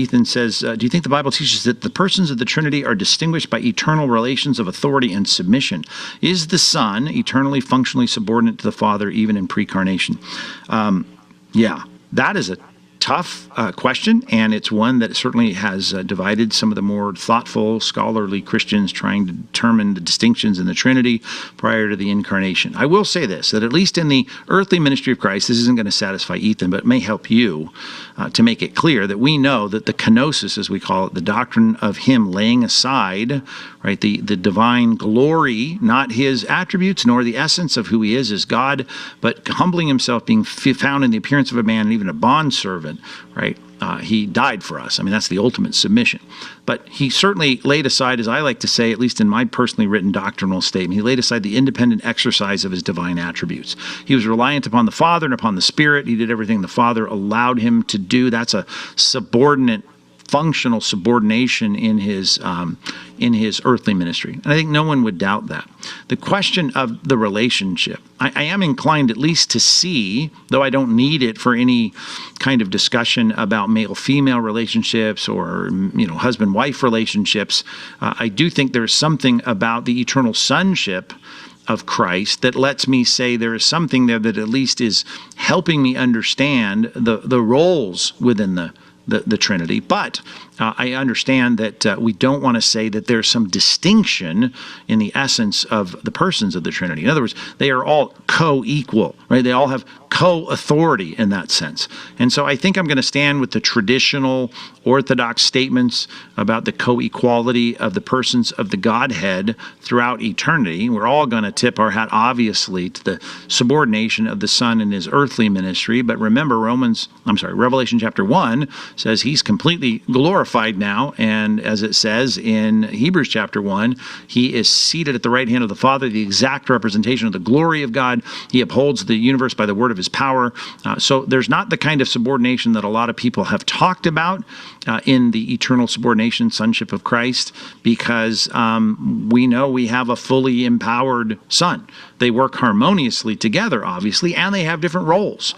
Ethan says, do you think the Bible teaches that the persons of the Trinity are distinguished by eternal relations of authority and submission? Is the Son eternally, functionally subordinate to the Father, even in pre-incarnation? Yeah, that is a tough question, and it's one that certainly has divided some of the more thoughtful, scholarly Christians trying to determine the distinctions in the Trinity prior to the incarnation. I will say this, that at least in the earthly ministry of Christ, this isn't going to satisfy Ethan, but it may help you to make it clear that we know that the kenosis, as we call it, the doctrine of him laying aside, right, the divine glory, not his attributes nor the essence of who he is as God, but humbling himself, being found in the appearance of a man and even a bondservant, right? He died for us. I mean, that's the ultimate submission. But he certainly laid aside, as I like to say, at least in my personally written doctrinal statement, he laid aside the independent exercise of his divine attributes. He was reliant upon the Father and upon the Spirit. He did everything the Father allowed him to do. That's a subordinate, functional subordination in his earthly ministry. And I think no one would doubt that. The question of the relationship, I am inclined at least to see, though I don't need it for any kind of discussion about male-female relationships or husband-wife relationships, I do think there's something about the eternal sonship of Christ that lets me say there is something there that at least is helping me understand the roles within the Trinity. But I understand that we don't want to say that there's some distinction in the essence of the persons of the Trinity. In other words, they are all co-equal, right? They all have co-authority in that sense. And so I think I'm going to stand with the traditional Orthodox statements about the co-equality of the persons of the Godhead throughout eternity. We're all going to tip our hat, obviously, to the subordination of the Son in his earthly ministry. But remember, Revelation chapter 1 says he's completely glorified now, and as it says in Hebrews chapter 1, he is seated at the right hand of the Father, the exact representation of the glory of God. He upholds the universe by the word of his power. So there's not the kind of subordination that a lot of people have talked about in the eternal subordination, sonship of Christ, because we know we have a fully empowered Son. They work harmoniously together, obviously, and they have different roles.